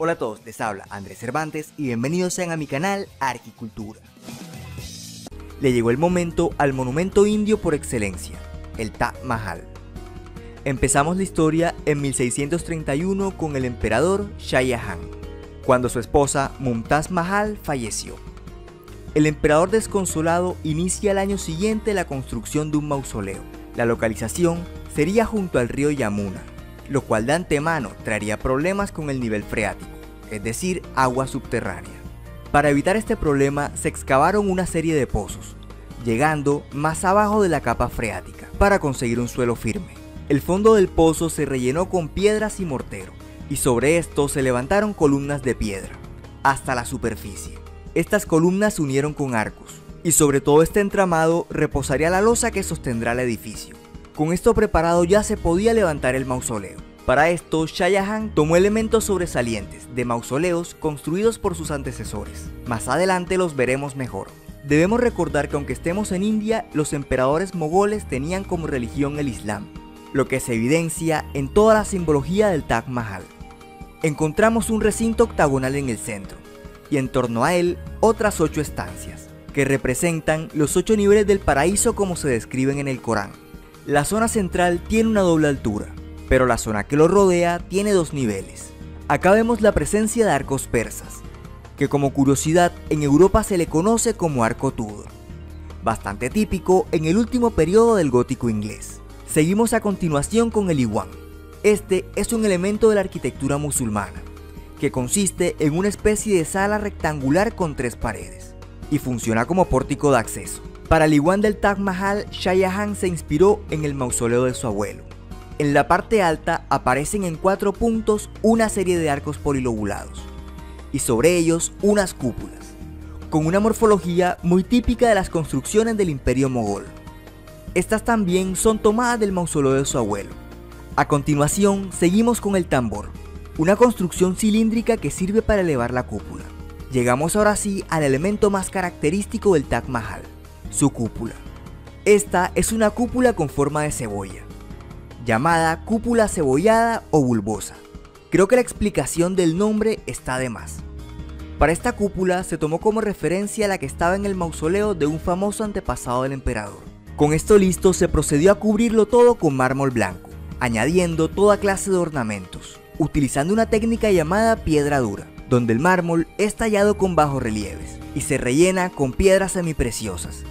Hola a todos, les habla Andrés Cervantes y bienvenidos sean a mi canal Arquicultura. Le llegó el momento al monumento indio por excelencia, el Taj Mahal. Empezamos la historia en 1631 con el emperador Shah Jahan, cuando su esposa Mumtaz Mahal falleció. El emperador desconsolado inicia el año siguiente la construcción de un mausoleo. La localización sería junto al río Yamuna, lo cual de antemano traería problemas con el nivel freático, es decir, agua subterránea. Para evitar este problema se excavaron una serie de pozos, llegando más abajo de la capa freática, para conseguir un suelo firme. El fondo del pozo se rellenó con piedras y mortero, y sobre esto se levantaron columnas de piedra, hasta la superficie. Estas columnas se unieron con arcos, y sobre todo este entramado reposaría la losa que sostendrá el edificio. Con esto preparado ya se podía levantar el mausoleo. Para esto, Shah Jahan tomó elementos sobresalientes de mausoleos construidos por sus antecesores. Más adelante los veremos mejor. Debemos recordar que aunque estemos en India, los emperadores mogoles tenían como religión el Islam, lo que se evidencia en toda la simbología del Taj Mahal. Encontramos un recinto octagonal en el centro, y en torno a él otras 8 estancias, que representan los 8 niveles del paraíso como se describen en el Corán. La zona central tiene una doble altura, pero la zona que lo rodea tiene 2 niveles. Acá vemos la presencia de arcos persas, que como curiosidad en Europa se le conoce como arco Tudor, bastante típico en el último periodo del gótico inglés. Seguimos a continuación con el iwan. Este es un elemento de la arquitectura musulmana, que consiste en una especie de sala rectangular con 3 paredes, y funciona como pórtico de acceso. Para el iwan del Taj Mahal, Shah Jahan se inspiró en el mausoleo de su abuelo. En la parte alta aparecen en 4 puntos una serie de arcos polilobulados, y sobre ellos unas cúpulas, con una morfología muy típica de las construcciones del Imperio Mogol. Estas también son tomadas del mausoleo de su abuelo. A continuación seguimos con el tambor, una construcción cilíndrica que sirve para elevar la cúpula. Llegamos ahora sí al elemento más característico del Taj Mahal, su cúpula. Esta es una cúpula con forma de cebolla, llamada cúpula cebollada o bulbosa. Creo que la explicación del nombre está de más. Para esta cúpula se tomó como referencia la que estaba en el mausoleo de un famoso antepasado del emperador. Con esto listo se procedió a cubrirlo todo con mármol blanco, añadiendo toda clase de ornamentos, utilizando una técnica llamada piedra dura, donde el mármol es tallado con bajorrelieves y se rellena con piedras semipreciosas.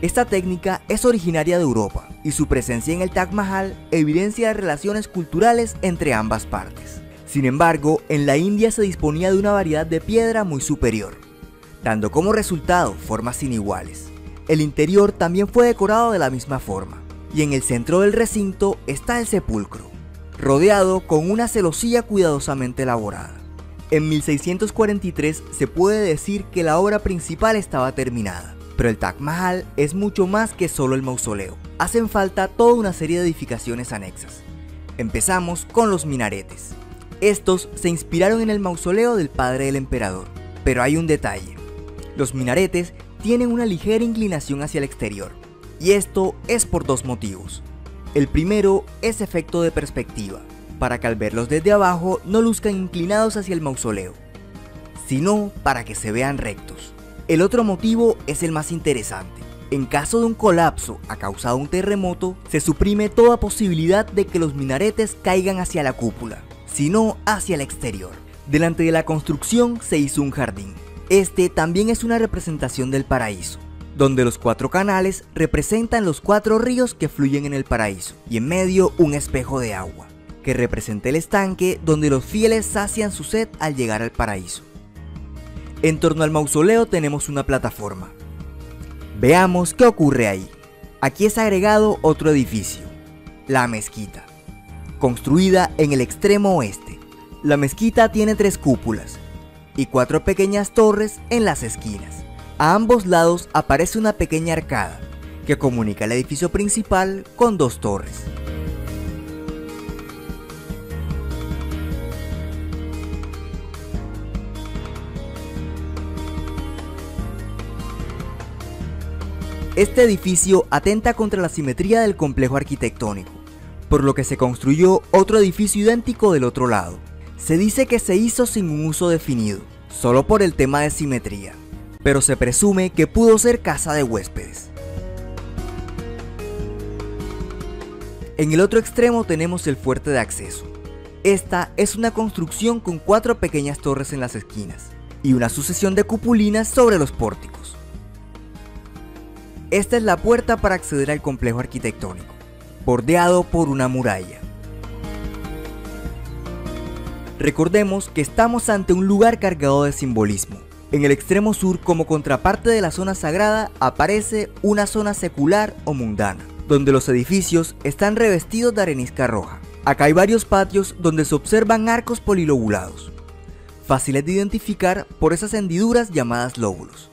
Esta técnica es originaria de Europa y su presencia en el Taj Mahal evidencia las relaciones culturales entre ambas partes. Sin embargo, en la India se disponía de una variedad de piedra muy superior, dando como resultado formas iniguales. El interior también fue decorado de la misma forma, y en el centro del recinto está el sepulcro, rodeado con una celosía cuidadosamente elaborada. En 1643 se puede decir que la obra principal estaba terminada. Pero el Taj Mahal es mucho más que solo el mausoleo. Hacen falta toda una serie de edificaciones anexas. Empezamos con los minaretes. Estos se inspiraron en el mausoleo del padre del emperador. Pero hay un detalle. Los minaretes tienen una ligera inclinación hacia el exterior. Y esto es por 2 motivos. El primero es efecto de perspectiva, para que al verlos desde abajo no luzcan inclinados hacia el mausoleo, sino para que se vean rectos. El otro motivo es el más interesante. En caso de un colapso a causa de un terremoto, se suprime toda posibilidad de que los minaretes caigan hacia la cúpula, sino hacia el exterior. Delante de la construcción se hizo un jardín. Este también es una representación del paraíso, donde los 4 canales representan los 4 ríos que fluyen en el paraíso, y en medio un espejo de agua, que representa el estanque donde los fieles sacian su sed al llegar al paraíso. En torno al mausoleo tenemos una plataforma. Veamos qué ocurre ahí. Aquí es agregado otro edificio, la mezquita, construida en el extremo oeste. La mezquita tiene 3 cúpulas y 4 pequeñas torres en las esquinas. A ambos lados aparece una pequeña arcada que comunica el edificio principal con 2 torres. Este edificio atenta contra la simetría del complejo arquitectónico, por lo que se construyó otro edificio idéntico del otro lado. Se dice que se hizo sin un uso definido, solo por el tema de simetría, pero se presume que pudo ser casa de huéspedes. En el otro extremo tenemos el fuerte de acceso. Esta es una construcción con 4 pequeñas torres en las esquinas y una sucesión de cupulinas sobre los pórticos. Esta es la puerta para acceder al complejo arquitectónico, bordeado por una muralla. Recordemos que estamos ante un lugar cargado de simbolismo. En el extremo sur, como contraparte de la zona sagrada, aparece una zona secular o mundana, donde los edificios están revestidos de arenisca roja. Acá hay varios patios donde se observan arcos polilobulados, fáciles de identificar por esas hendiduras llamadas lóbulos.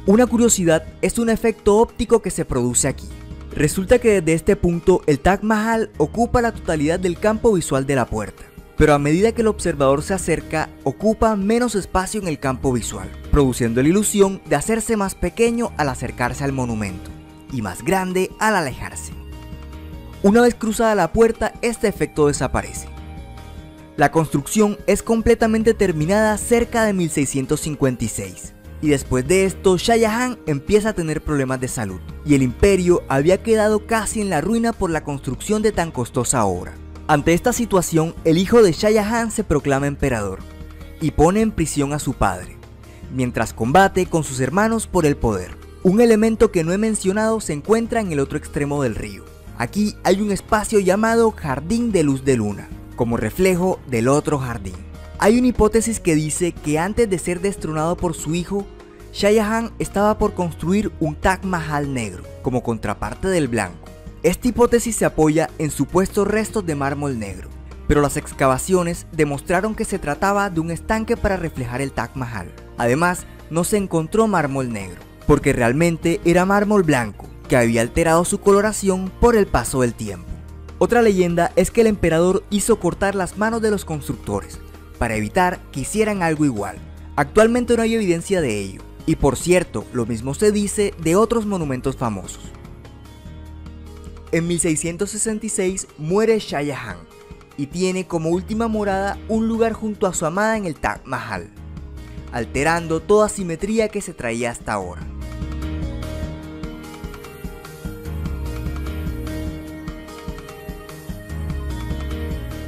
Una curiosidad es un efecto óptico que se produce aquí. Resulta que desde este punto el Taj Mahal ocupa la totalidad del campo visual de la puerta, pero a medida que el observador se acerca, ocupa menos espacio en el campo visual, produciendo la ilusión de hacerse más pequeño al acercarse al monumento y más grande al alejarse. Una vez cruzada la puerta, este efecto desaparece. La construcción es completamente terminada cerca de 1656, y después de esto Shah Jahan empieza a tener problemas de salud, y el imperio había quedado casi en la ruina por la construcción de tan costosa obra. Ante esta situación, el hijo de Shah Jahan se proclama emperador, y pone en prisión a su padre, mientras combate con sus hermanos por el poder. Un elemento que no he mencionado se encuentra en el otro extremo del río. Aquí hay un espacio llamado Jardín de Luz de Luna, como reflejo del otro jardín. Hay una hipótesis que dice que antes de ser destronado por su hijo, Shah Jahan estaba por construir un Taj Mahal negro, como contraparte del blanco. Esta hipótesis se apoya en supuestos restos de mármol negro, pero las excavaciones demostraron que se trataba de un estanque para reflejar el Taj Mahal. Además, no se encontró mármol negro, porque realmente era mármol blanco, que había alterado su coloración por el paso del tiempo. Otra leyenda es que el emperador hizo cortar las manos de los constructores, para evitar que hicieran algo igual. Actualmente no hay evidencia de ello, y por cierto, lo mismo se dice de otros monumentos famosos. En 1666 muere Shah Jahan, y tiene como última morada un lugar junto a su amada en el Taj Mahal, alterando toda simetría que se traía hasta ahora.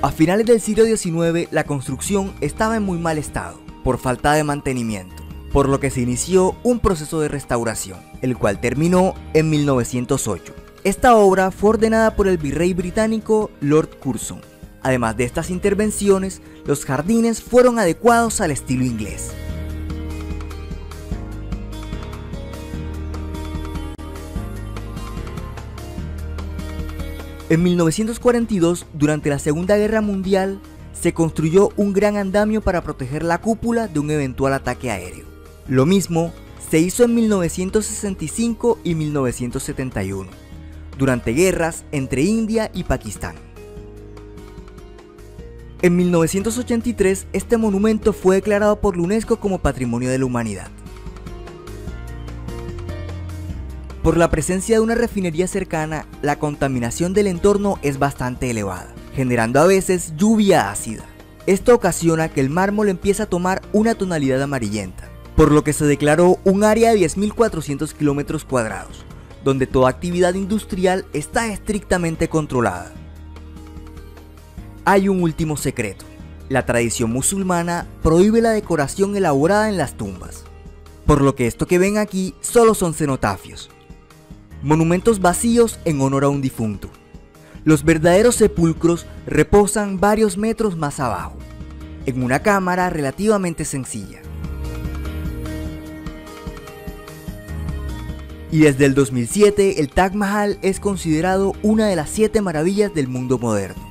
A finales del siglo XIX, la construcción estaba en muy mal estado, por falta de mantenimiento, por lo que se inició un proceso de restauración, el cual terminó en 1908. Esta obra fue ordenada por el virrey británico Lord Curzon. Además de estas intervenciones, los jardines fueron adecuados al estilo inglés. En 1942, durante la Segunda Guerra Mundial, se construyó un gran andamio para proteger la cúpula de un eventual ataque aéreo. Lo mismo se hizo en 1965 y 1971, durante guerras entre India y Pakistán. En 1983, este monumento fue declarado por la UNESCO como Patrimonio de la Humanidad. Por la presencia de una refinería cercana, la contaminación del entorno es bastante elevada, generando a veces lluvia ácida. Esto ocasiona que el mármol empiece a tomar una tonalidad amarillenta, por lo que se declaró un área de 10.400 km², donde toda actividad industrial está estrictamente controlada. Hay un último secreto: la tradición musulmana prohíbe la decoración elaborada en las tumbas, por lo que esto que ven aquí solo son cenotafios, monumentos vacíos en honor a un difunto. Los verdaderos sepulcros reposan varios metros más abajo, en una cámara relativamente sencilla. Y desde el 2007, el Taj Mahal es considerado una de las 7 maravillas del mundo moderno.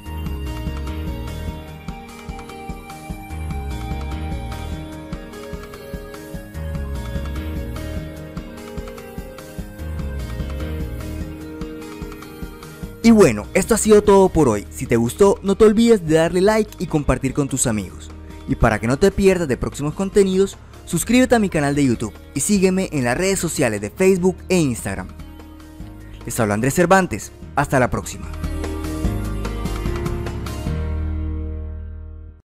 Y bueno, esto ha sido todo por hoy. Si te gustó, no te olvides de darle like y compartir con tus amigos. Y para que no te pierdas de próximos contenidos, suscríbete a mi canal de YouTube y sígueme en las redes sociales de Facebook e Instagram. Les habla Andrés Cervantes. Hasta la próxima.